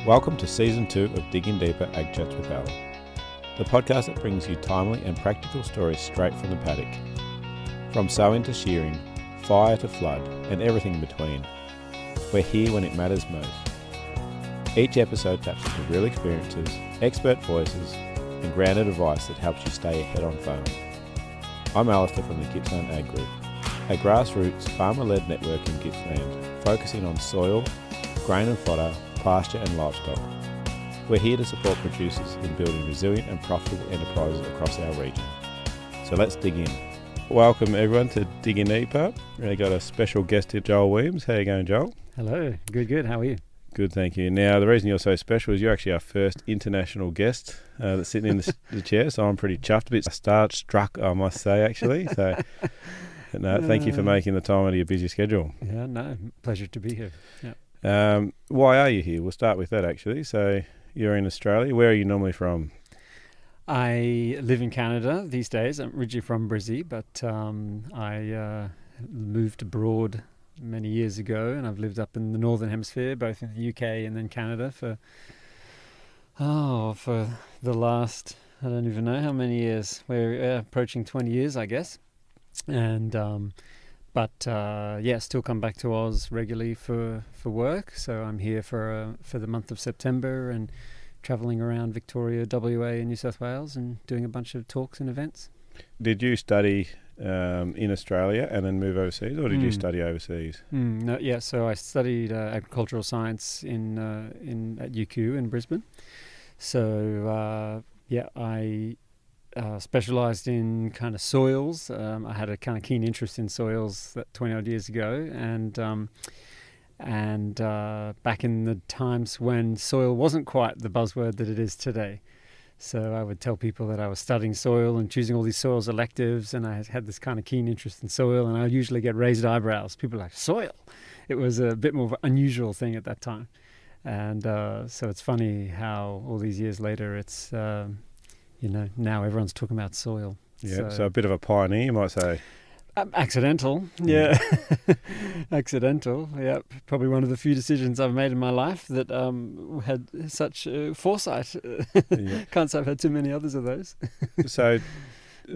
Welcome to Season 2 of Digging Deeper Ag Chats with Al, the podcast that brings you timely and practical stories straight from the paddock. From sowing to shearing, fire to flood, and everything in between. We're here when it matters most. Each episode taps into real experiences, expert voices, and grounded advice that helps you stay ahead on farm. I'm Alistair from the Gippsland Ag Group, a grassroots, farmer-led network in Gippsland, focusing on soil, grain and fodder, pasture and livestock. We're here to support producers in building resilient and profitable enterprises across our region. So let's dig in. Welcome everyone to Digging Deeper. We've got a special guest here, Joel Williams. How are you going, Joel? Hello. Good. How are you? Good, thank you. Now, the reason you're so special is you're actually our first international guest that's sitting in the chair, so I'm pretty chuffed, a bit starstruck, I must say, actually. So, no, thank you for making the time out of your busy schedule. Yeah, no, pleasure to be here. Yeah. Why are you here? We'll start with that, actually. So, you're in Australia. Where are you normally from? I live in Canada these days. I'm originally from Brizzy, but I moved abroad many years ago, and I've lived up in the Northern Hemisphere, both in the UK and then Canada for the last, I don't even know how many years. We're approaching 20 years, I guess. And still come back to Oz regularly for work. So I'm here for the month of September and travelling around Victoria, WA and New South Wales and doing a bunch of talks and events. Did you study in Australia and then move overseas, or did you study overseas? So I studied agricultural science at UQ in Brisbane. So I specialised in kind of soils. I had a kind of keen interest in soils 20 odd years ago, and back in the times when soil wasn't quite the buzzword that it is today. So I would tell people that I was studying soil and choosing all these soils electives, and I had this kind of keen interest in soil, and I would usually get raised eyebrows. People were like, soil? It was a bit more of an unusual thing at that time. And so it's funny how all these years later it's, now everyone's talking about soil. Yeah, so a bit of a pioneer, you might say. Accidental, yeah. Accidental, yeah. Probably one of the few decisions I've made in my life that had such foresight. Can't say I've had too many others of those. So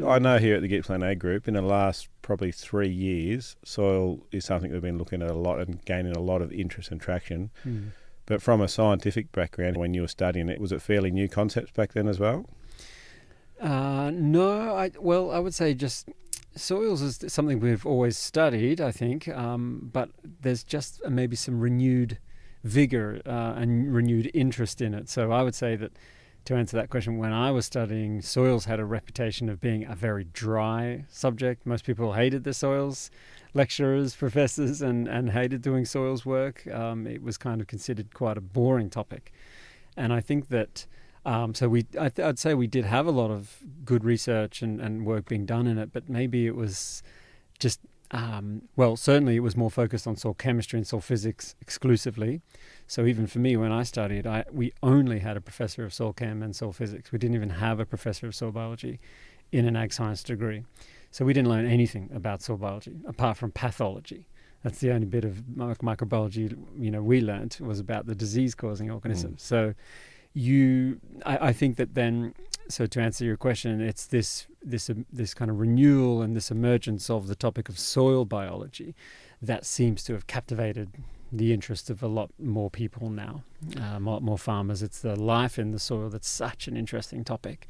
I know here at the Gippsland Ag Group, in the last probably 3 years, soil is something we've been looking at a lot and gaining a lot of interest and traction. But from a scientific background, when you were studying it, was it fairly new concepts back then as well? No, I would say just soils is something we've always studied, I think, but there's just maybe some renewed vigor and renewed interest in it. So I would say that to answer that question, when I was studying, soils had a reputation of being a very dry subject. Most people hated the soils, lecturers, professors, and hated doing soils work. It was kind of considered quite a boring topic. And I think that I'd say we did have a lot of good research and work being done in it, but maybe it was just, certainly it was more focused on soil chemistry and soil physics exclusively. So even for me, when I studied, we only had a professor of soil chem and soil physics. We didn't even have a professor of soil biology in an ag science degree. So we didn't learn anything about soil biology apart from pathology. That's the only bit of microbiology, we learned was about the disease-causing organisms. So I think that then, so to answer your question, it's this kind of renewal and this emergence of the topic of soil biology that seems to have captivated the interest of a lot more people now, a lot more farmers. It's the life in the soil that's such an interesting topic,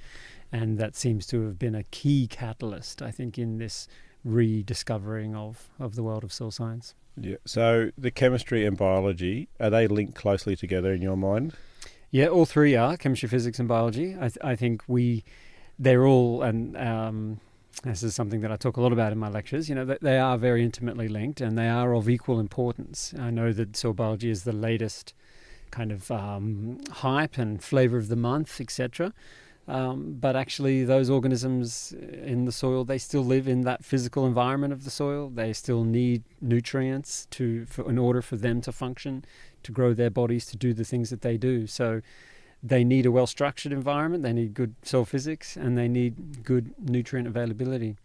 and that seems to have been a key catalyst, I think, in this rediscovering of the world of soil science. Yeah. So the chemistry and biology, are they linked closely together in your mind? Yeah, all three are, chemistry, physics and biology. I think they're all, and this is something that I talk a lot about in my lectures, they are very intimately linked and they are of equal importance. I know that soil biology is the latest kind of hype and flavour of the month, etc. But actually those organisms in the soil, they still live in that physical environment of the soil. They still need nutrients in order for them to function, to grow their bodies, to do the things that they do. So they need a well-structured environment, they need good soil physics, and they need good nutrient availability.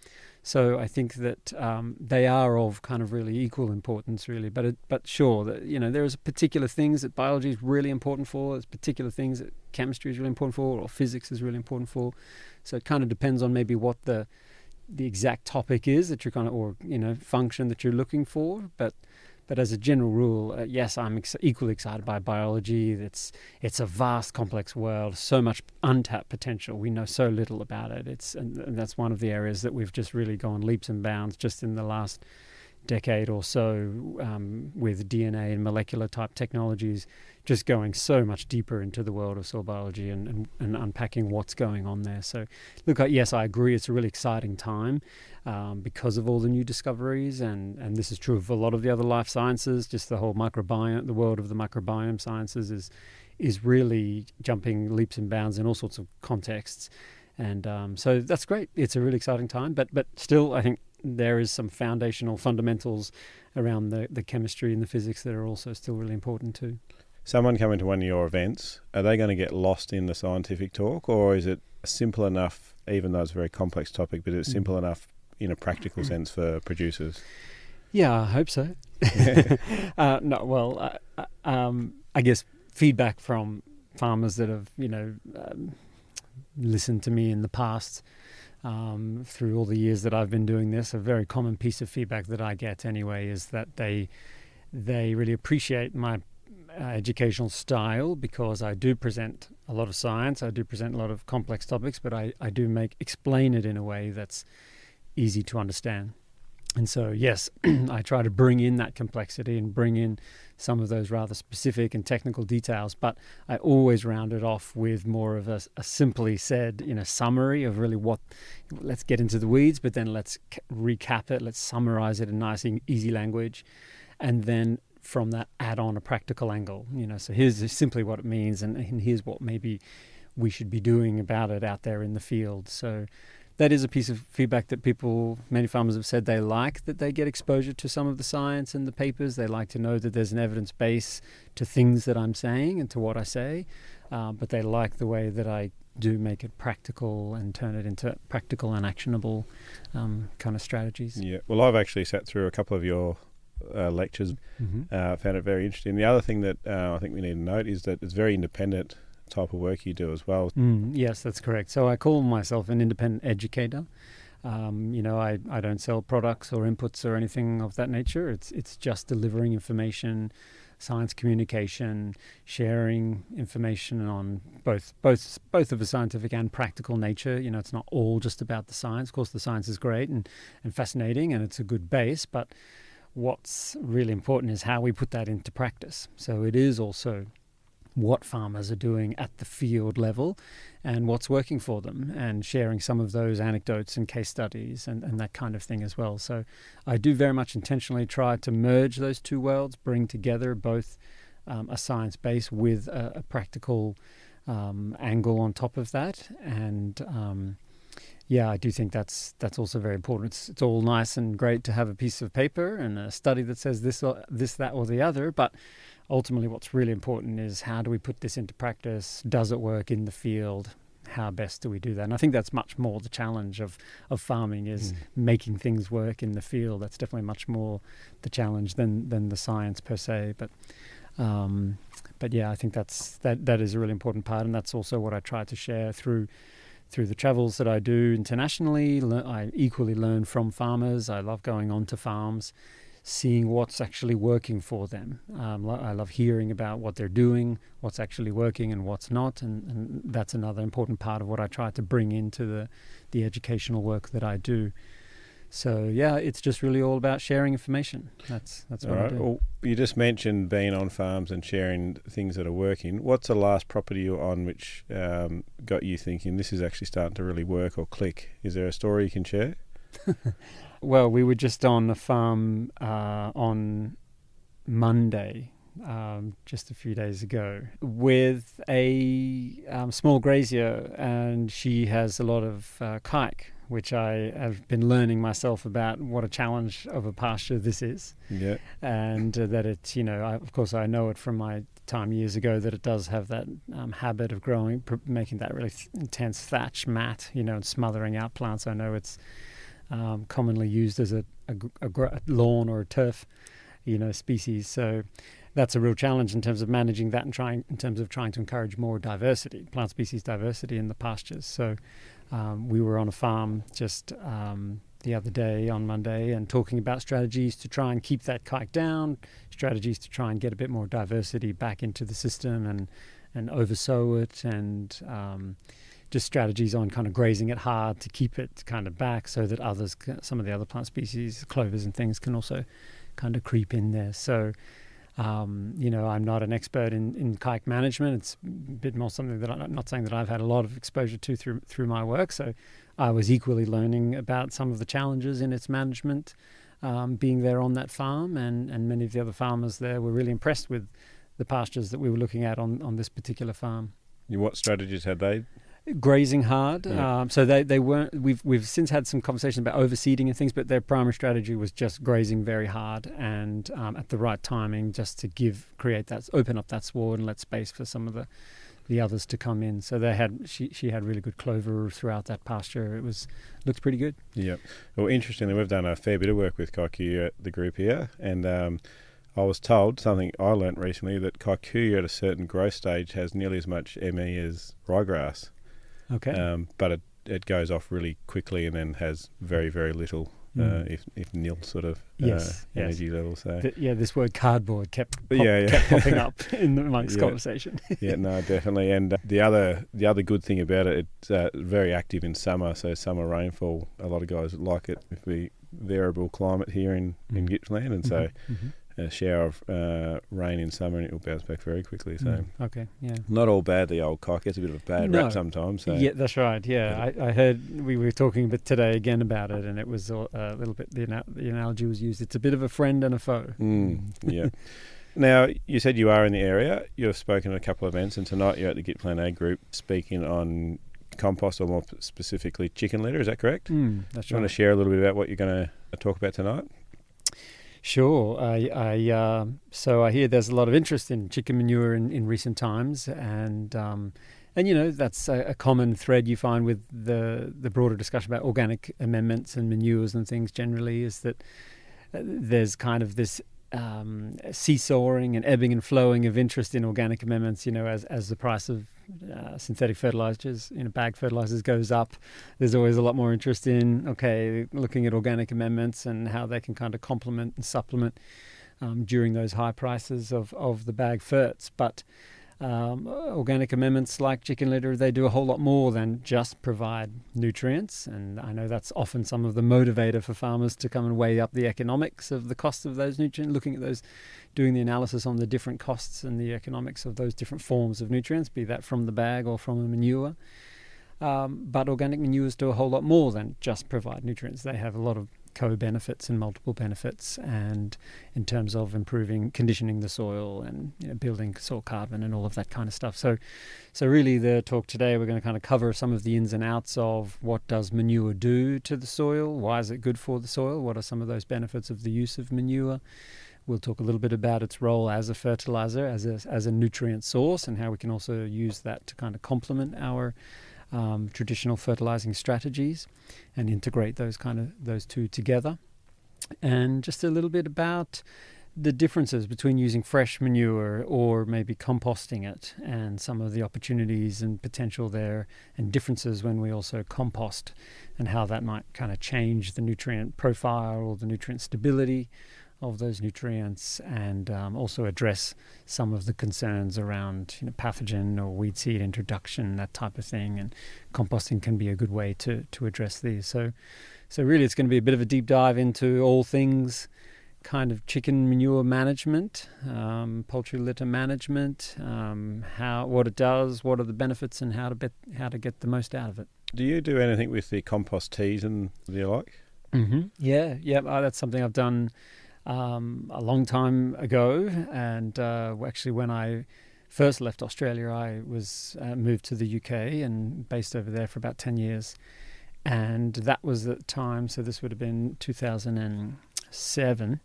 So I think that they are of kind of really equal importance, really. But sure, that, there's particular things that biology is really important for. There's particular things that chemistry is really important for, or physics is really important for. So it kind of depends on maybe what the exact topic is that you're or function that you're looking for. But as a general rule, yes, I'm equally excited by biology. It's a vast, complex world, so much untapped potential. We know so little about it. And that's one of the areas that we've just really gone leaps and bounds just in the last decade or so, with DNA and molecular type technologies, just going so much deeper into the world of soil biology and unpacking what's going on there. So look, yes, I agree, it's a really exciting time because of all the new discoveries, and this is true of a lot of the other life sciences. Just the whole microbiome, the world of the microbiome sciences is really jumping leaps and bounds in all sorts of contexts. And so that's great. It's a really exciting time, but still I think there is some foundational fundamentals around the chemistry and the physics that are also still really important too. Someone coming to one of your events, are they going to get lost in the scientific talk, or is it simple enough, even though it's a very complex topic, but it's simple enough in a practical sense for producers? Yeah, I hope so. I guess feedback from farmers that have, listened to me in the past, through all the years that I've been doing this, a very common piece of feedback that I get anyway is that they really appreciate my educational style, because I do present a lot of science, I do present a lot of complex topics, but I do explain it in a way that's easy to understand. And so, yes, I try to bring in that complexity and bring in some of those rather specific and technical details, but I always round it off with more of a simply said, summary of really let's get into the weeds, but then let's recap it, let's summarize it in nice, easy language, and then from that add on a practical angle. So here's simply what it means, and here's what maybe we should be doing about it out there in the field. So that is a piece of feedback that many farmers have said they like, that they get exposure to some of the science and the papers. They like to know that there's an evidence base to things that I'm saying and to what I say, but they like the way that I do make it practical and turn it into practical and actionable kind of strategies. Yeah, well, I've actually sat through a couple of your lectures, found it very interesting. The other thing that I think we need to note is that it's very independent type of work you do as well. Yes, that's correct. So I call myself an independent educator. I don't sell products or inputs or anything of that nature. It's just delivering information, science communication, sharing information on both of a scientific and practical nature. It's not all just about the science. Of course, the science is great and fascinating, and it's a good base, but what's really important is how we put that into practice. So it is also what farmers are doing at the field level and what's working for them, and sharing some of those anecdotes and case studies and that kind of thing as well. So I do very much intentionally try to merge those two worlds, bring together both a science base with a practical angle on top of that. And I do think that's also very important. It's all nice and great to have a piece of paper and a study that says this, that, or the other, but ultimately what's really important is how do we put this into practice? Does it work in the field? How best do we do that? And I think that's much more the challenge of farming is making things work in the field. That's definitely much more the challenge than the science per se. But I think that is a really important part, and that's also what I try to share through the travels that I do internationally. I equally learn from farmers. I love going onto farms, seeing what's actually working for them. I love hearing about what they're doing, what's actually working and what's not, and that's another important part of what I try to bring into the educational work that I do. So it's just really all about sharing information. That's what I do. Well, you just mentioned being on farms and sharing things that are working. What's the last property you're on which got you thinking this is actually starting to really work or click? Is there a story you can share? Well, we were just on a farm on Monday, just a few days ago, with a small grazier, and she has a lot of kike, which I have been learning myself about what a challenge of a pasture this is. Yeah. And that it's, of course I know it from my time years ago that it does have that habit of growing, making that really intense thatch mat, and smothering out plants. I know it's commonly used as a lawn or a turf, species. So that's a real challenge in terms of managing that and trying to encourage more diversity, plant species diversity in the pastures. So we were on a farm just the other day on Monday and talking about strategies to try and keep that kike down, strategies to try and get a bit more diversity back into the system and oversow it, and just strategies on kind of grazing it hard to keep it kind of back so that some of the other plant species, clovers and things, can also kind of creep in there. So I'm not an expert in kike management. It's a bit more something that I'm not saying that I've had a lot of exposure to through my work. So I was equally learning about some of the challenges in its management, being there on that farm, and many of the other farmers there were really impressed with the pastures that we were looking at on this particular farm. What strategies had they? Grazing hard. Yeah. So they weren't. We've since had some conversations about overseeding and things, but their primary strategy was just grazing very hard and at the right timing, just to open up that sward and let space for some of the others to come in. So she had really good clover throughout that pasture. Looked pretty good. Yeah. Well, interestingly, we've done a fair bit of work with kikuyu at the group here, and I was told something I learnt recently, that kikuyu at a certain growth stage has nearly as much ME as ryegrass. Okay. But it goes off really quickly and then has very, very little, if nil sort of energy level. So this word cardboard kept popping up amongst conversation. Yeah, no, definitely. And the other good thing about it, it's very active in summer. So summer rainfall, a lot of guys like it with the variable climate here in Gippsland, and so. A shower of rain in summer and it will bounce back very quickly. So not all bad, the old kike gets a bit of a bad rap sometimes. So. Yeah, that's right. Yeah, I heard we were talking a bit today again about it, and it was a little bit, the analogy was used, it's a bit of a friend and a foe. Yeah. Now, you said you are in the area. You've spoken at a couple of events, and tonight you're at the Gippsland Ag Group speaking on compost, or more specifically chicken litter. Is that correct? That's right. Do you want to share a little bit about what you're going to talk about tonight? Sure. So I hear there's a lot of interest in chicken manure in recent times, and that's a common thread you find with the broader discussion about organic amendments and manures and things generally, is that there's kind of this seesawing and ebbing and flowing of interest in organic amendments. As the price of synthetic fertilizers, bag fertilizers goes up, there's always a lot more interest in looking at organic amendments and how they can kind of complement and supplement during those high prices of the bag ferts. But organic amendments like chicken litter, they do a whole lot more than just provide nutrients, and I know that's often some of the motivator for farmers to come and weigh up the economics of the cost of those nutrients, looking at those, doing the analysis on the different costs and the economics of those different forms of nutrients, be that from the bag or from a manure. But organic manures do a whole lot more than just provide nutrients. They have a lot of co-benefits and multiple benefits, and in terms of improving, conditioning the soil and building soil carbon and all of that kind of stuff. So really the talk today, we're going to kind of cover some of the ins and outs of what does manure do to the soil, why is it good for the soil, what are some of those benefits of the use of manure. We'll talk a little bit about its role as a fertilizer, as a nutrient source, and how we can also use that to kind of complement our traditional fertilizing strategies and integrate those two together. And just a little bit about the differences between using fresh manure or maybe composting it, and some of the opportunities and potential there, and differences when we also compost, and how that might kind of change the nutrient profile or the nutrient stability of those nutrients, and also address some of the concerns around pathogen or weed seed introduction, that type of thing. And composting can be a good way to address these. So really it's going to be a bit of a deep dive into all things kind of chicken manure management, poultry litter management, what it does, what are the benefits, and how to get the most out of it. Do you do anything with the compost teas and the like? Mm-hmm. Yeah. That's something I've done a long time ago, and actually when I first left Australia, I was moved to the UK and based over there for about 10 years, and that was at the time, so this would have been 2007,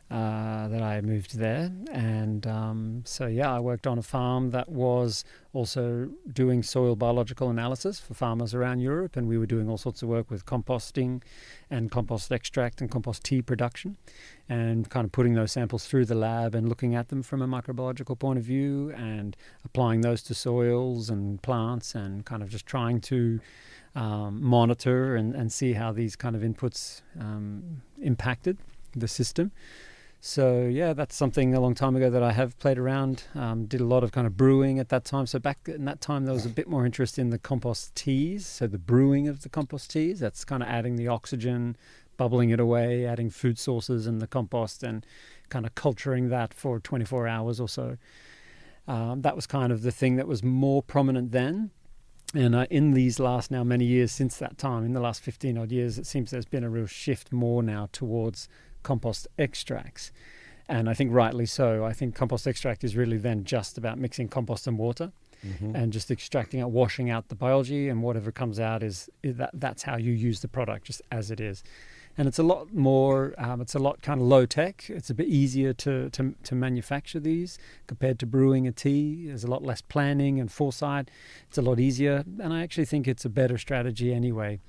that I moved there. And I worked on a farm that was also doing soil biological analysis for farmers around Europe, and we were doing all sorts of work with composting and compost extract and compost tea production, and kind of putting those samples through the lab and looking at them from a microbiological point of view and applying those to soils and plants, and kind of just trying to monitor and see how these kind of inputs impacted the system. So yeah, that's something a long time ago that I have played around. Did a lot of kind of brewing at that time. So back in that time, there was a bit more interest in the compost teas. So the brewing of the compost teas, that's kind of adding the oxygen, bubbling it away, adding food sources in the compost, and kind of culturing that for 24 hours or so. That was kind of the thing that was more prominent then. And in these last now many years since that time, in the last 15 odd years, it seems there's been a real shift more now towards compost extracts. And I think rightly so. I think compost extract is really then just about mixing compost and water, and just extracting out, washing out the biology, and whatever comes out is that's how you use the product, just as it is. And it's a lot more, it's a lot kind of low tech. It's a bit easier to manufacture these compared to brewing a tea. There's a lot less planning and foresight. It's a lot easier. And I actually think it's a better strategy anyway,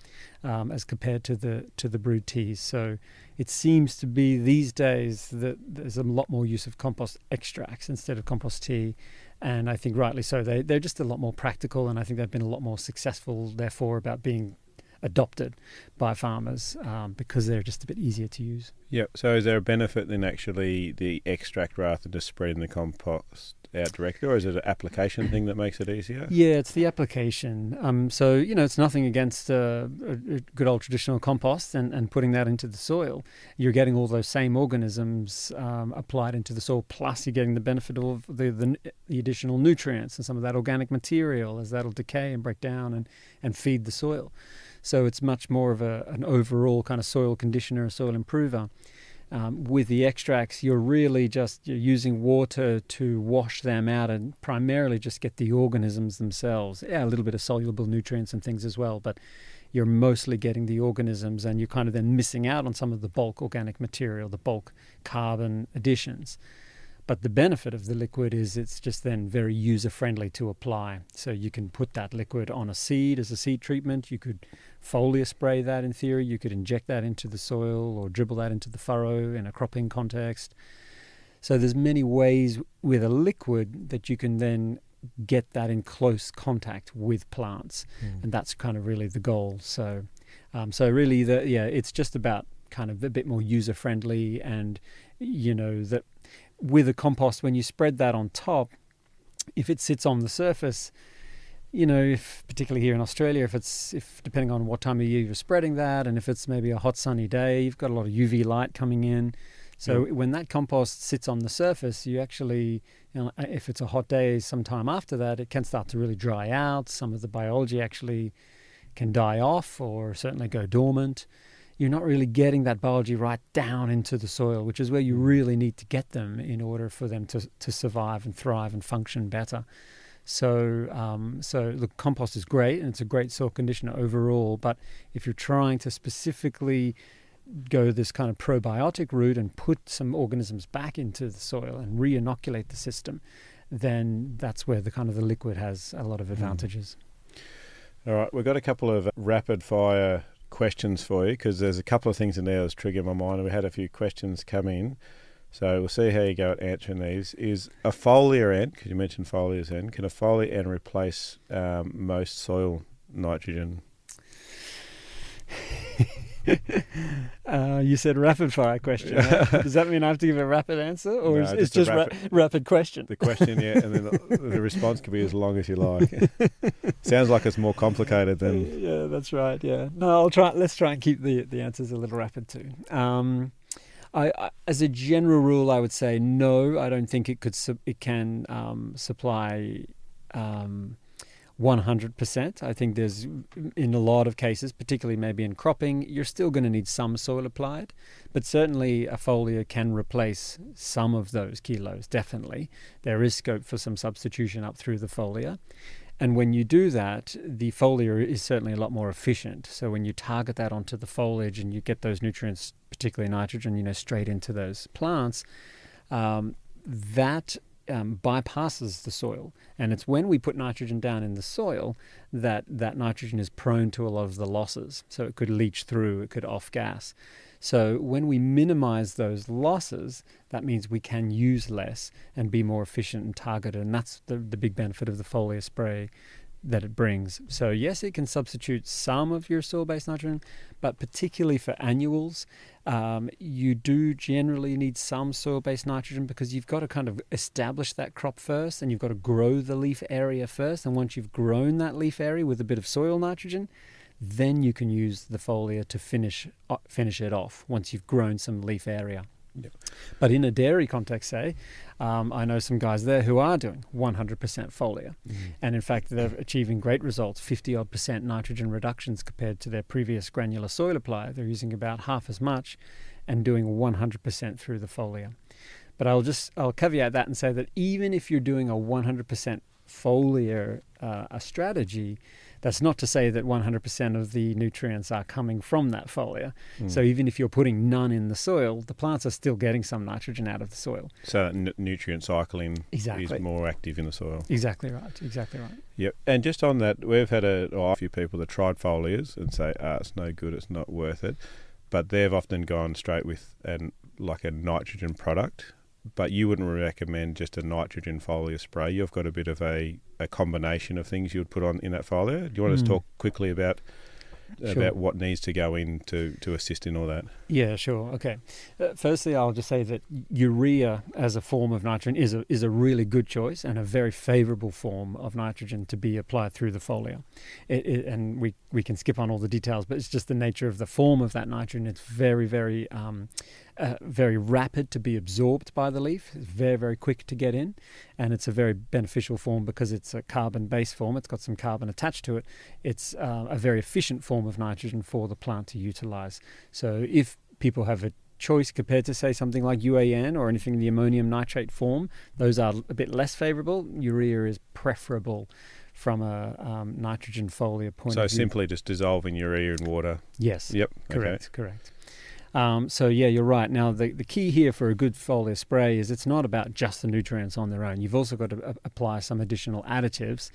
as compared to the brewed teas. So it seems to be these days that there's a lot more use of compost extracts instead of compost tea. And I think rightly so. They're just a lot more practical, and I think they've been a lot more successful, therefore, about being adopted by farmers, because they're just a bit easier to use. Yeah. So is there a benefit in actually the extract rather than just spreading the compost out directly, or is it an application thing that makes it easier? Yeah, it's the application. So, it's nothing against a good old traditional compost and putting that into the soil. You're getting all those same organisms applied into the soil, plus you're getting the benefit of the additional nutrients and some of that organic material as that'll decay and break down and feed the soil. So it's much more of an overall kind of soil conditioner, soil improver. With the extracts, you're really just using water to wash them out and primarily just get the organisms themselves. Yeah, a little bit of soluble nutrients and things as well, but you're mostly getting the organisms, and you're kind of then missing out on some of the bulk organic material, the bulk carbon additions. But the benefit of the liquid is it's just then very user-friendly to apply. So you can put that liquid on a seed as a seed treatment. You could foliar spray that in theory. You could inject that into the soil or dribble that into the furrow in a cropping context. So there's many ways with a liquid that you can then get that in close contact with plants. And that's kind of really the goal. So really, it's just about kind of a bit more user-friendly, and, that with a compost, when you spread that on top, if it sits on the surface, if particularly here in Australia, if depending on what time of year you're spreading that, and if it's maybe a hot sunny day, you've got a lot of UV light coming in. So when that compost sits on the surface, you actually, if it's a hot day sometime after that, it can start to really dry out. Some of the biology actually can die off or certainly go dormant. You're not really getting that biology right down into the soil, which is where you really need to get them in order for them to survive and thrive and function better. So the compost is great, and it's a great soil conditioner overall. But if you're trying to specifically go this kind of probiotic route and put some organisms back into the soil and re-inoculate the system, then that's where the kind of the liquid has a lot of advantages. All right, we've got a couple of rapid fire questions for you, because there's a couple of things in there that's triggering my mind, and we had a few questions come in, so we'll see how you go at answering these. Is a foliar ant, because you mentioned foliars then, can a foliar ant replace most soil nitrogen? You said rapid fire question. Right? Does that mean I have to give a rapid answer, or No, it's just rapid question? The question, yeah, and then the response can be as long as you like. Sounds like it's more complicated than. Yeah, that's right. Yeah, no, let's try and keep the answers a little rapid too. I, as a general rule, I would say no. I don't think it can supply 100%. I think there's, in a lot of cases, particularly maybe in cropping, you're still going to need some soil applied, but certainly a foliar can replace some of those kilos, definitely. There is scope for some substitution up through the foliar. And when you do that, the foliar is certainly a lot more efficient. So when you target that onto the foliage and you get those nutrients particularly nitrogen, straight into those plants, that bypasses the soil. And it's when we put nitrogen down in the soil that nitrogen is prone to a lot of the losses. So it could leach through, it could off-gas. So when we minimize those losses, that means we can use less and be more efficient and targeted. And that's the big benefit of the foliar spray that it brings. So yes, it can substitute some of your soil-based nitrogen, but particularly for annuals, you do generally need some soil-based nitrogen because you've got to kind of establish that crop first, and you've got to grow the leaf area first. And once you've grown that leaf area with a bit of soil nitrogen, then you can use the foliar to finish it off once you've grown some leaf area. Yep. But in a dairy context, say, I know some guys there who are doing 100% foliar. And in fact, they're achieving great results, 50-odd% nitrogen reductions compared to their previous granular soil applier. They're using about half as much and doing 100% through the foliar. But I'll caveat that and say that even if you're doing a 100% foliar a strategy, that's not to say that 100% of the nutrients are coming from that foliar. So even if you're putting none in the soil, the plants are still getting some nitrogen out of the soil. So nutrient cycling is more active in the soil. Exactly right. Yep. And just on that, we've had a few people that tried foliars and say, it's no good, it's not worth it. But they've often gone straight with a nitrogen product. But you wouldn't recommend just a nitrogen foliar spray. You've got a bit of a combination of things you would put on in that foliar. Do you want us to talk quickly about what needs to go in to assist in all that? Yeah, sure. Okay. Firstly, I'll just say that urea as a form of nitrogen is a really good choice and a very favourable form of nitrogen to be applied through the foliar. And we can skip on all the details, but it's just the nature of the form of that nitrogen. It's very, very very rapid to be absorbed by the leaf. It's very, very quick to get in, and it's a very beneficial form because it's a carbon-based form. It's got some carbon attached to it. It's a very efficient form of nitrogen for the plant to utilize. So if people have a choice compared to, say, something like UAN or anything in the ammonium nitrate form, those are a bit less favorable. Urea is preferable from a nitrogen foliar point of view. So simply just dissolving urea in water? Yes. Yep. Correct. So yeah, you're right. Now the key here for a good foliar spray is it's not about just the nutrients on their own. You've also got to apply some additional additives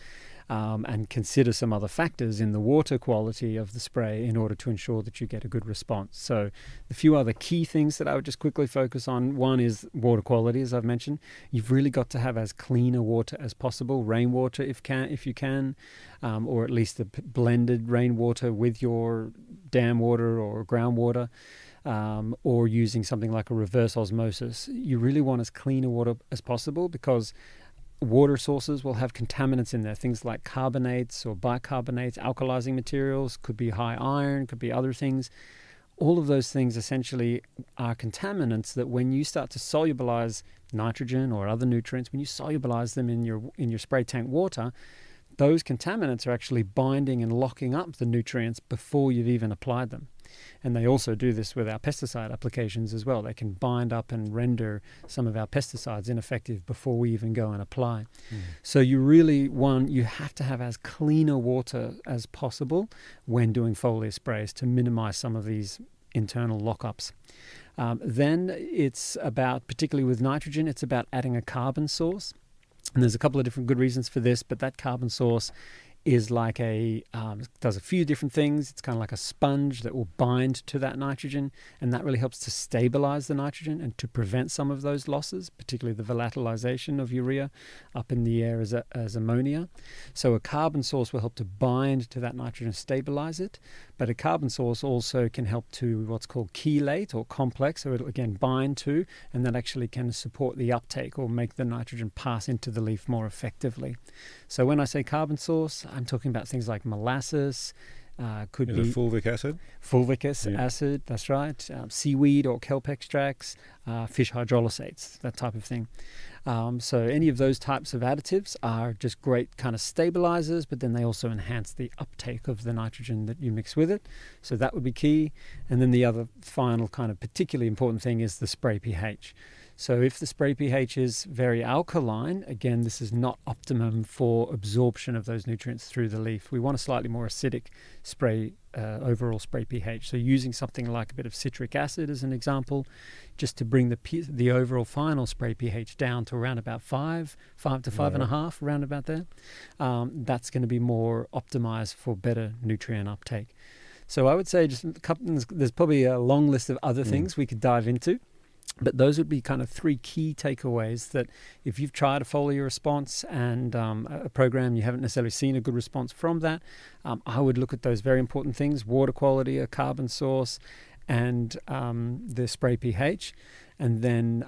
and consider some other factors in the water quality of the spray in order to ensure that you get a good response. So the few other key things that I would just quickly focus on, one is water quality, as I've mentioned. You've really got to have as clean a water as possible, rainwater if you can, or at least the blended rainwater with your dam water or groundwater. Or using something like a reverse osmosis. You really want as clean a water as possible because water sources will have contaminants in there, things like carbonates or bicarbonates, alkalizing materials, could be high iron, could be other things. All of those things essentially are contaminants that when you start to solubilize nitrogen or other nutrients, when you solubilize them in your spray tank water, those contaminants are actually binding and locking up the nutrients before you've even applied them. And they also do this with our pesticide applications as well. They can bind up and render some of our pesticides ineffective before we even go and apply. So you have to have as clean a water as possible when doing foliar sprays to minimize some of these internal lockups. Then it's about, particularly with nitrogen, it's about adding a carbon source. And there's a couple of different good reasons for this, but that carbon source is like does a few different things. It's kind of like a sponge that will bind to that nitrogen, and that really helps to stabilize the nitrogen and to prevent some of those losses, particularly the volatilization of urea up in the air as ammonia. So a carbon source will help to bind to that nitrogen, stabilize it, but a carbon source also can help to what's called chelate or complex, so it'll again bind to, and that actually can support the uptake or make the nitrogen pass into the leaf more effectively. So when I say carbon source, I'm talking about things like molasses, could be fulvic acid. Fulvic acid, that's right. Seaweed or kelp extracts, fish hydrolysates, that type of thing. So any of those types of additives are just great kind of stabilizers, but then they also enhance the uptake of the nitrogen that you mix with it. So that would be key. And then the other final kind of particularly important thing is the spray pH. So if the spray pH is very alkaline, again, this is not optimum for absorption of those nutrients through the leaf. We want a slightly more acidic spray, overall spray pH. So using something like a bit of citric acid as an example, just to bring the overall final spray pH down to around about 5 to 5.5, around about there. That's going to be more optimized for better nutrient uptake. So I would say just there's probably a long list of other things we could dive into. But those would be kind of 3 key takeaways that if you've tried a foliar response and a program, you haven't necessarily seen a good response from that, I would look at those very important things: water quality, a carbon source, and the spray pH. And then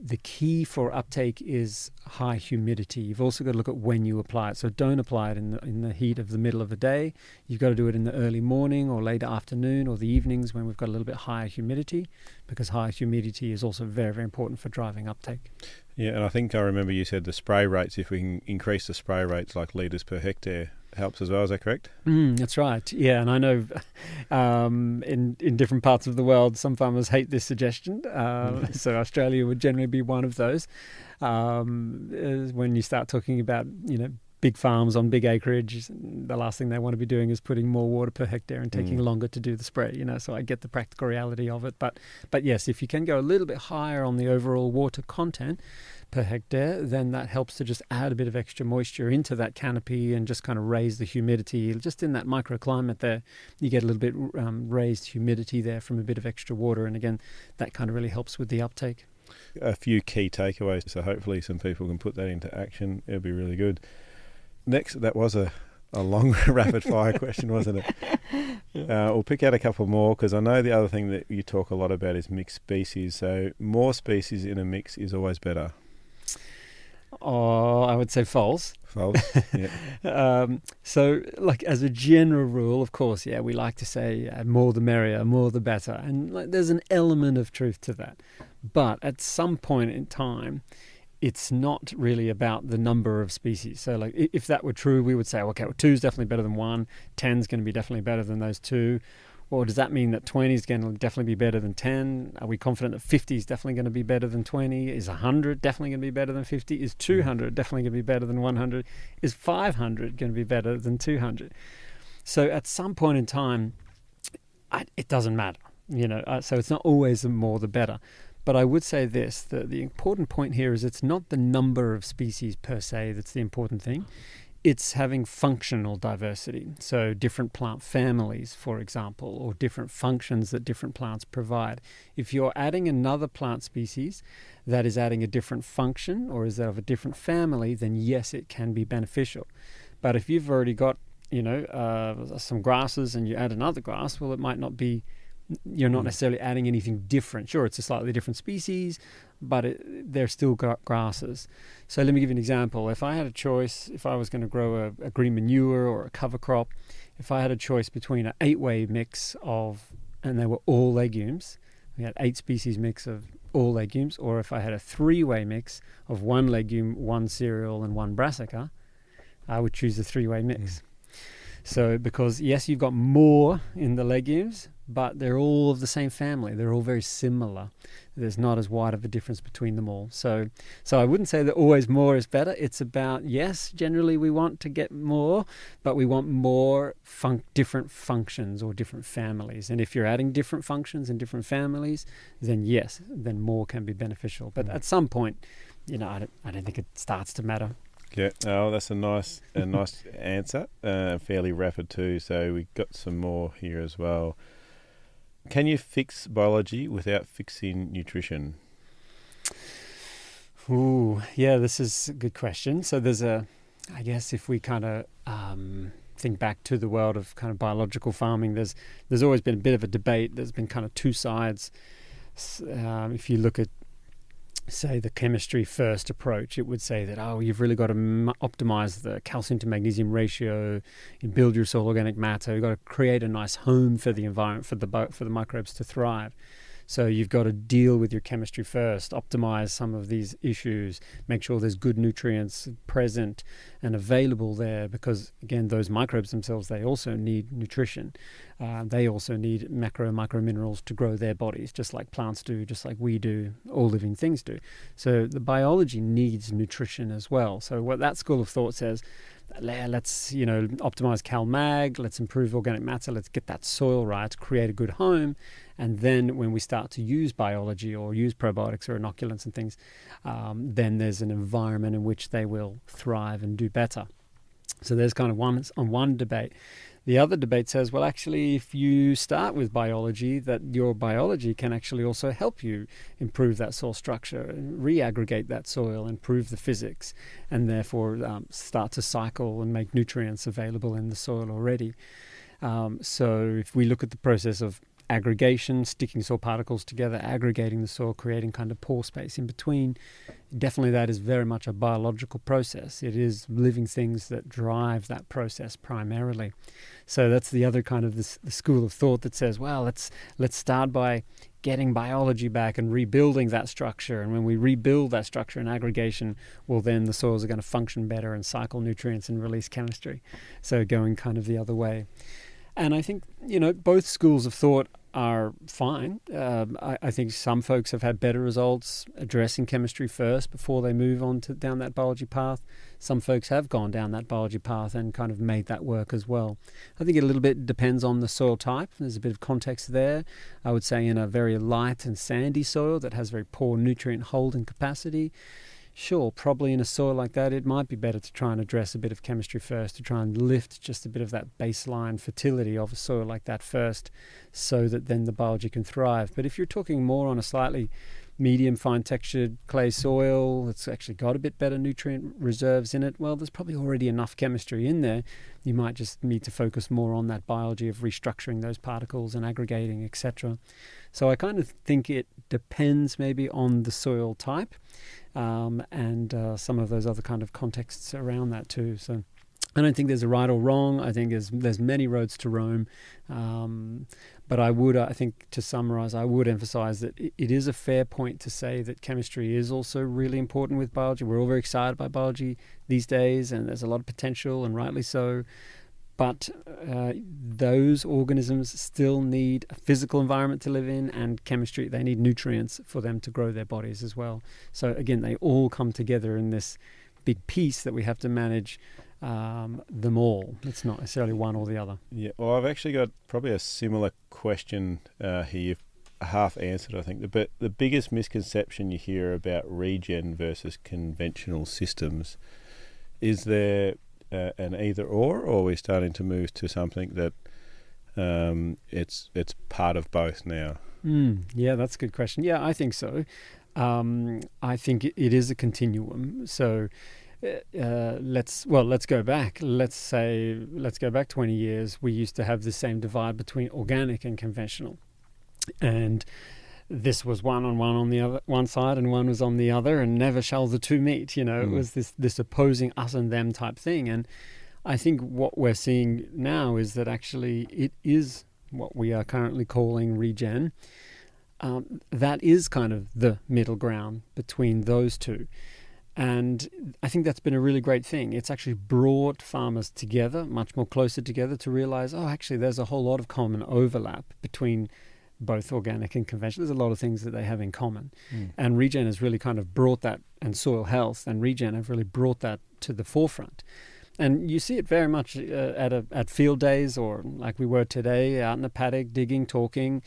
the key for uptake is high humidity. You've also got to look at when you apply it. So don't apply it in the heat of the middle of the day. You've got to do it in the early morning or late afternoon or the evenings when we've got a little bit higher humidity, because high humidity is also very, very important for driving uptake. Yeah, and I think I remember you said the spray rates, if we can increase the spray rates like litres per hectare, helps as well. Is that correct? That's right. Yeah, and I know in different parts of the world, some farmers hate this suggestion. So Australia would generally be one of those. When you start talking about, big farms on big acreage, the last thing they want to be doing is putting more water per hectare and taking longer to do the spray. So I get the practical reality of it. But yes, if you can go a little bit higher on the overall water content per hectare, then that helps to just add a bit of extra moisture into that canopy and just kind of raise the humidity. Just in that microclimate there, you get a little bit raised humidity there from a bit of extra water. And again, that kind of really helps with the uptake. A few key takeaways, so hopefully some people can put that into action. It'll be really good. Next, that was a long rapid fire question, wasn't it? We'll pick out a couple more, because I know the other thing that you talk a lot about is mixed species. So more species in a mix is always better. Oh, I would say false. False, yeah. So, like, as a general rule, of course, yeah, we like to say more the merrier, more the better. And there's an element of truth to that. But at some point in time, it's not really about the number of species. So, like, if that were true, we would say, okay, well, 2 is definitely better than 1, 10 is going to be definitely better than those 2. Or does that mean that 20 is going to definitely be better than 10? Are we confident that 50 is definitely going to be better than 20? Is 100 definitely going to be better than 50? Is 200 definitely going to be better than 100? Is 500 going to be better than 200? So at some point in time, it doesn't matter, so it's not always the more the better. But I would say this, the important point here is it's not the number of species per se that's the important thing. It's having functional diversity. So different plant families, for example, or different functions that different plants provide. If you're adding another plant species that is adding a different function or is of a different family, then yes, it can be beneficial. But if you've already got, some grasses and you add another grass, well, it might not be, you're not necessarily adding anything different. Sure, it's a slightly different species, but they're still grasses. So let me give you an example. If I had a choice, if I was going to grow a green manure or a cover crop, if I had a choice between an 8-way mix and they were all legumes, we had 8 species mix of all legumes, or if I had a 3-way mix of 1 legume, 1 cereal, and 1 brassica, I would choose the 3-way mix. So because, yes, you've got more in the legumes, but they're all of the same family. They're all very similar. There's not as wide of a difference between them all. So I wouldn't say that always more is better. It's about, yes, generally we want to get more, but we want more different functions or different families. And if you're adding different functions and different families, then yes, then more can be beneficial. But at some point, I don't think it starts to matter. Yeah, that's a nice answer. Fairly rapid too. So we got some more here as well. Can you fix biology without fixing nutrition? Ooh, yeah, this is a good question. So there's I guess if we kind of think back to the world of kind of biological farming, there's always been a bit of a debate. There's been kind of 2 sides. If you look at, say, the chemistry first approach, it would say that, you've really got to optimize the calcium to magnesium ratio and build your soil organic matter. You've got to create a nice home for the environment, for the microbes to thrive. So you've got to deal with your chemistry first, optimize some of these issues, make sure there's good nutrients present and available there, because again, those microbes themselves, they also need nutrition. They also need macro and micro minerals to grow their bodies, just like plants do, just like we do, all living things do. So the biology needs nutrition as well. So what that school of thought says, let's optimize CalMag, let's improve organic matter, let's get that soil right, create a good home, and then when we start to use biology or use probiotics or inoculants and things, then there's an environment in which they will thrive and do better. So there's kind of one debate. The other debate says, well, actually, if you start with biology, that your biology can actually also help you improve that soil structure, re-aggregate that soil, improve the physics, and therefore start to cycle and make nutrients available in the soil already. So if we look at the process of aggregation, sticking soil particles together, aggregating the soil, creating kind of pore space in between, definitely that is very much a biological process. It is living things that drive that process primarily. So that's the other kind of the school of thought that says, well, let's start by getting biology back and rebuilding that structure. And when we rebuild that structure and aggregation, well, then the soils are going to function better and cycle nutrients and release chemistry. So going kind of the other way. And I think, both schools of thought are fine. I think some folks have had better results addressing chemistry first before they move on down that biology path. Some folks have gone down that biology path and kind of made that work as well. I think it a little bit depends on the soil type. There's a bit of context there. I would say in a very light and sandy soil that has very poor nutrient holding capacity, sure, probably in a soil like that, it might be better to try and address a bit of chemistry first, to try and lift just a bit of that baseline fertility of a soil like that first, so that then the biology can thrive. But if you're talking more on a slightly medium, fine-textured clay soil that's actually got a bit better nutrient reserves in it, well, there's probably already enough chemistry in there. You might just need to focus more on that biology of restructuring those particles and aggregating, etc. So I kind of think it depends maybe on the soil type, and some of those other kind of contexts around that too. So I don't think there's a right or wrong. I think there's many roads to Rome. But I think to summarize, I would emphasize that it is a fair point to say that chemistry is also really important with biology. We're all very excited by biology these days, and there's a lot of potential, and rightly so. But those organisms still need a physical environment to live in, and chemistry, they need nutrients for them to grow their bodies as well. So again, they all come together in this big piece that we have to manage them all. It's not necessarily one or the other. Yeah, well, I've actually got probably a similar question here. You've half answered, I think. But the biggest misconception you hear about regen versus conventional systems, is there an either or are we starting to move to something that it's part of both now? Yeah, that's a good question. Yeah, I think so. I think it is a continuum. So let's go back. Let's go back 20 years. We used to have the same divide between organic and conventional, and this was one on the other, one side, and one was on the other, and never shall the two meet. It was this opposing us and them type thing. And I think what we're seeing now is that actually it is what we are currently calling regen. That is kind of the middle ground between those two. And I think that's been a really great thing. It's actually brought farmers together, much more closer together, to realize, actually there's a whole lot of common overlap between both organic and conventional. There's a lot of things that they have in common. And Regen has really kind of brought that, and soil health and Regen have really brought that to the forefront. And you see it very much at field days, or like we were today, out in the paddock, digging, talking,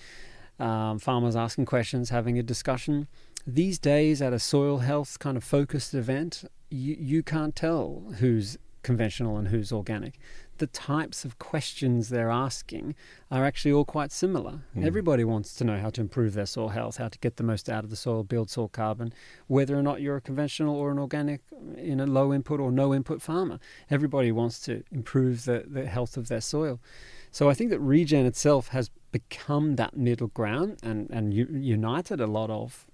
farmers asking questions, having a discussion. These days at a soil health kind of focused event, you can't tell who's conventional and who's organic. The types of questions they're asking are actually all quite similar. Everybody wants to know how to improve their soil health, how to get the most out of the soil, build soil carbon, whether or not you're a conventional or an organic, in a low input or no input farmer. Everybody wants to improve the health of their soil. So I think that Regen itself has become that middle ground and united a lot of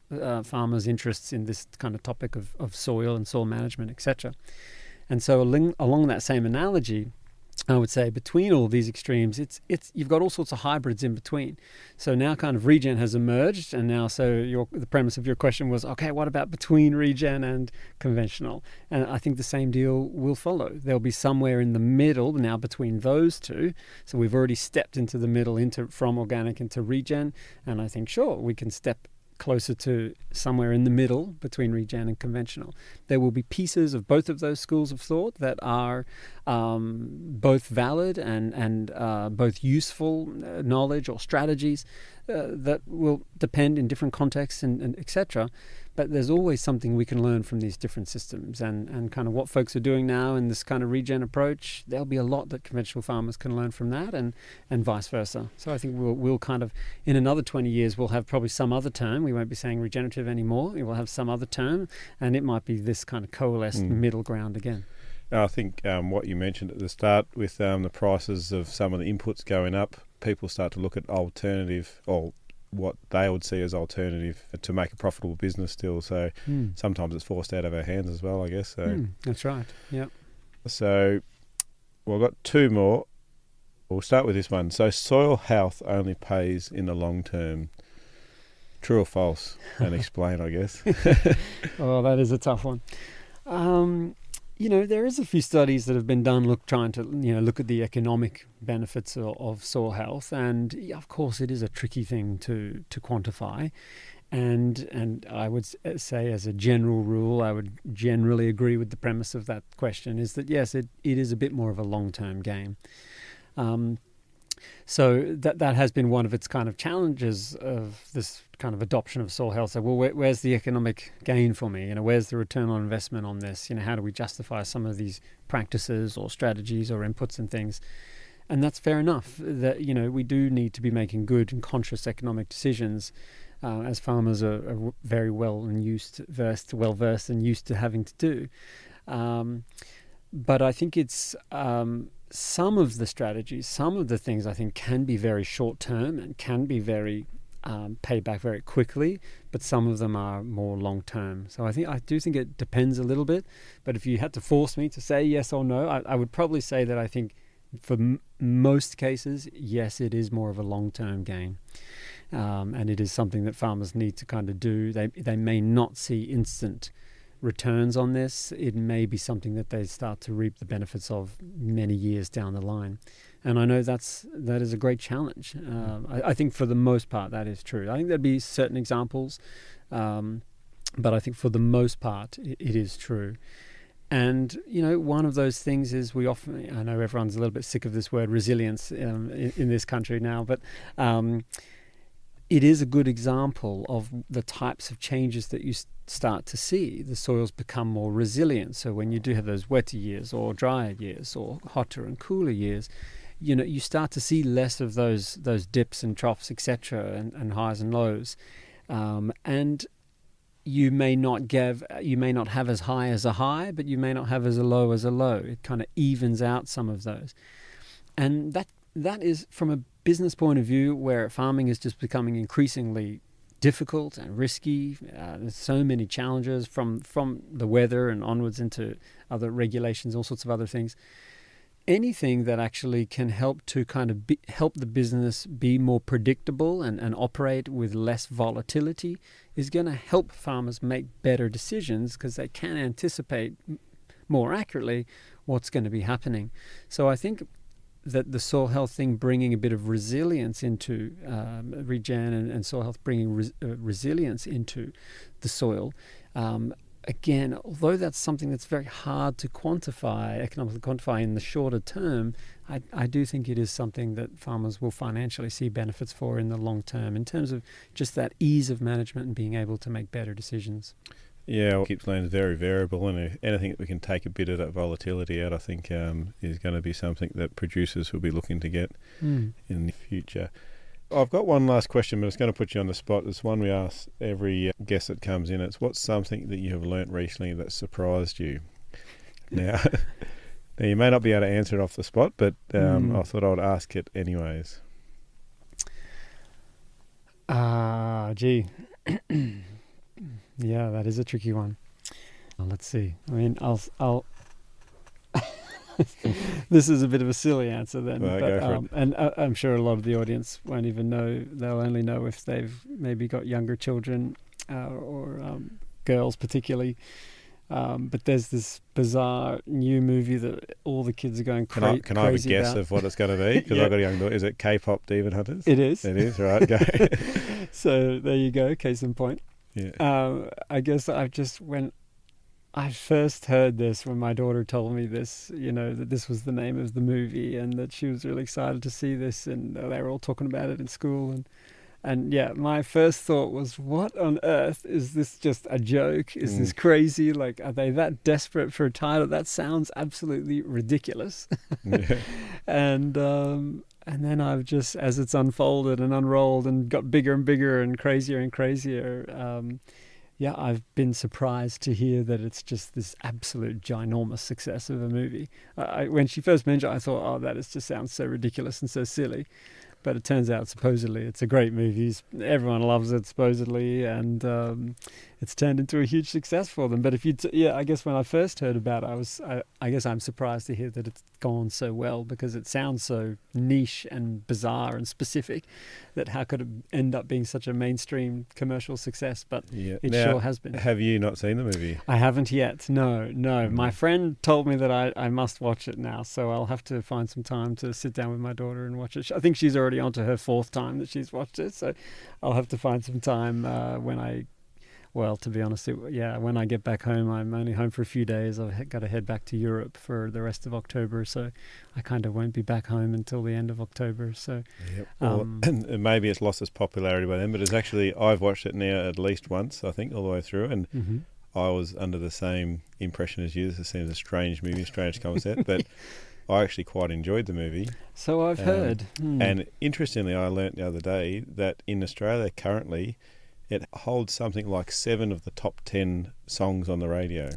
farmers' interests in this kind of topic of soil and soil management, etc. And so along that same analogy, I would say between all these extremes, it's you've got all sorts of hybrids in between. So now kind of regen has emerged, and now the premise of your question was, okay, what about between regen and conventional? And I think the same deal will follow. There'll be somewhere in the middle now between those two. So we've already stepped into the middle from organic into regen, and I think sure we can step closer to somewhere in the middle between regen and conventional. There will be pieces of both of those schools of thought that are both valid and both useful knowledge or strategies that will depend in different contexts and etc. But there's always something we can learn from these different systems, and kind of what folks are doing now in this kind of regen approach, there'll be a lot that conventional farmers can learn from that, and vice versa. So I think we'll kind of, in another 20 years, we'll have probably some other term. We won't be saying regenerative anymore. We will have some other term, and it might be this kind of coalesced middle ground again. I think what you mentioned at the start with the prices of some of the inputs going up, people start to look at alternative, or what they would see as alternative to make a profitable business still. So sometimes it's forced out of our hands as well, I guess. So that's right. Yeah. So we've got two more. We'll start with this one. So soil health only pays in the long term. True or false? And explain, I guess. Oh, that is a tough one. There is a few studies that have been done trying to look at the economic benefits of soil health, and of course it is a tricky thing to quantify. And I would say, as a general rule, I would generally agree with the premise of that question, is that yes, it is a bit more of a long-term game. So that has been one of its kind of challenges of this kind of adoption of soil health. So, well, where's the economic gain for me? Where's the return on investment on this? How do we justify some of these practices or strategies or inputs and things? And that's fair enough. That we do need to be making good and conscious economic decisions, as farmers are very well versed and used to having to do. But I think it's some of the strategies, some of the things I think can be very short term and can be very pay back very quickly, but some of them are more long term. So I do think it depends a little bit. But if you had to force me to say yes or no, I would probably say that I think for most cases, yes, it is more of a long term gain. And it is something that farmers need to kind of do. They may not see instant returns on this. It may be something that they start to reap the benefits of many years down the line. And I know that is a great challenge. I think for the most part that is true. I think there'd be certain examples, but I think for the most part it is true. And one of those things is we often, I know everyone's a little bit sick of this word resilience in this country now, but it is a good example of the types of changes that you start to see. The soils become more resilient. So when you do have those wetter years or drier years or hotter and cooler years, you start to see less of those dips and troughs, etc., and highs and lows. And you may not have as high as a high, but you may not have as a low as a low. It kind of evens out some of those. And that is from a business point of view, where farming is just becoming increasingly difficult and risky. There's so many challenges from the weather and onwards into other regulations, all sorts of other things. Anything that actually can help to kind of help the business be more predictable and operate with less volatility is going to help farmers make better decisions, because they can anticipate more accurately what's going to be happening. So I think that the soil health thing, bringing a bit of resilience into regen and soil health, bringing resilience into the soil. Again, although that's something that's very hard to quantify, economically quantify in the shorter term, I do think it is something that farmers will financially see benefits for in the long term, in terms of just that ease of management and being able to make better decisions. Yeah, well, Gippsland is very variable, and anything that we can take a bit of that volatility out, I think, is going to be something that producers will be looking to get in the future. I've got one last question, but it's going to put you on the spot. It's one we ask every guest that comes in. It's, what's something that you have learnt recently that surprised you? Now, you may not be able to answer it off the spot, but I thought I would ask it anyways. Gee. Yeah, that is a tricky one. Let's see. I mean, I'll This is a bit of a silly answer then. Well, but, go for it. And I'm sure a lot of the audience won't even know. They'll only know if they've maybe got younger children or girls particularly. But there's this bizarre new movie that all the kids are going crazy about. Can I have a guess of what it's going to be? Because I've got a young daughter. Is it K-pop Demon Hunters? It is. It is, right. Go. So there you go, case in point. Yeah. I guess when I first heard this, when my daughter told me this, that this was the name of the movie and that she was really excited to see this, and they were all talking about it in school. And yeah, my first thought was, what on earth? Is this just a joke? Is this crazy? Like, are they that desperate for a title? That sounds absolutely ridiculous. Yeah. And then I've just, as it's unfolded and unrolled and got bigger and bigger and crazier, I've been surprised to hear that it's just this absolute ginormous success of a movie. When she first mentioned it, I thought, oh, that just sounds so ridiculous and so silly. But it turns out, supposedly, it's a great movie. Everyone loves it, supposedly, and it's turned into a huge success for them. But I guess when I first heard about it, I guess I'm surprised to hear that it's gone so well, because it sounds so niche and bizarre and specific that how could it end up being such a mainstream commercial success? But it sure has been. Have you not seen the movie? I haven't yet. No. My friend told me that I must watch it now, so I'll have to find some time to sit down with my daughter and watch it. I think she's already on to her 4th time that she's watched it, so I'll have to find some time to be honest, when I get back home. I'm only home for a few days. I've got to head back to Europe for the rest of October, so I kind of won't be back home until the end of October. So, and maybe it's lost its popularity by then, but it's actually, I've watched it now at least once, I think, all the way through, and I was under the same impression as you. This seems a strange movie, strange concept, but I actually quite enjoyed the movie. So I've heard. And interestingly, I learnt the other day that in Australia currently, it holds something like 7 of the top 10 songs on the radio.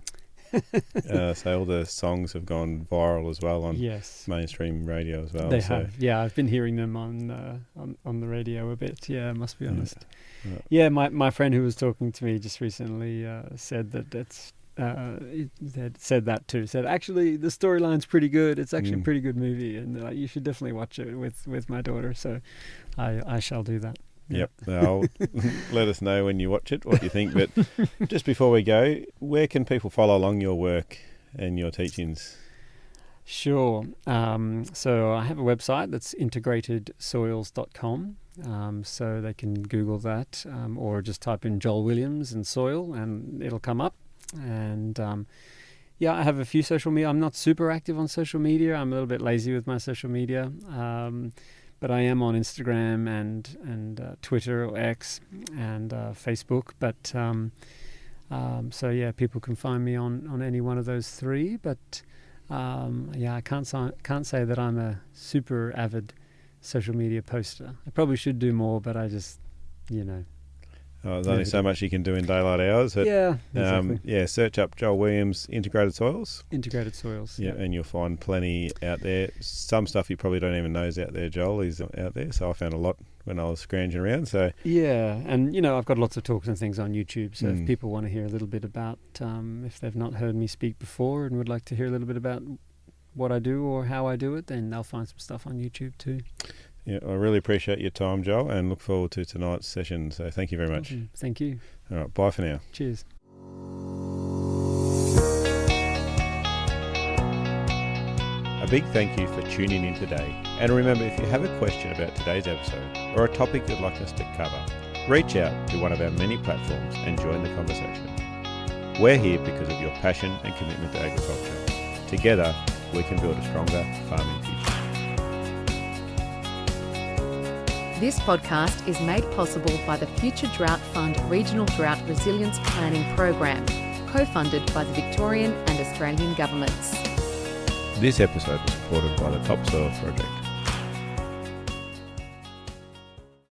So all the songs have gone viral as well on mainstream radio as well. They have. Yeah, I've been hearing them on the radio a bit. Yeah, I must be honest. Yeah, my friend who was talking to me just recently said that it's said that too. Said, actually, the storyline's pretty good. It's actually a pretty good movie, and you should definitely watch it with my daughter. So I shall do that. Yep. Let us know when you watch it what you think. But just before we go, where can people follow along your work and your teachings? Sure. So I have a website that's integratedsoils.com. So they can Google that or just type in Joel Williams and soil and it'll come up. And I have a few social media. I'm not super active on social media. I'm a little bit lazy with my social media. But I am on Instagram and Twitter or X and Facebook. But people can find me on any one of those 3. But I can't say that I'm a super avid social media poster. I probably should do more, but I just, there's only so much you can do in daylight hours. Exactly. Search up Joel Williams, Integrated Soils. Integrated Soils. Yeah, and you'll find plenty out there. Some stuff you probably don't even know is out there, Joel. He's out there. So I found a lot when I was scrounging around. So yeah, and I've got lots of talks and things on YouTube. So if people want to hear a little bit about, if they've not heard me speak before and would like to hear a little bit about what I do or how I do it, then they'll find some stuff on YouTube too. Yeah, I really appreciate your time, Joel, and look forward to tonight's session. So thank you very much. Awesome. Thank you. All right, bye for now. Cheers. A big thank you for tuning in today. And remember, if you have a question about today's episode or a topic you'd like us to cover, reach out to one of our many platforms and join the conversation. We're here because of your passion and commitment to agriculture. Together, we can build a stronger farming future. This podcast is made possible by the Future Drought Fund Regional Drought Resilience Planning Program, co-funded by the Victorian and Australian governments. This episode was supported by the Topsoil Project.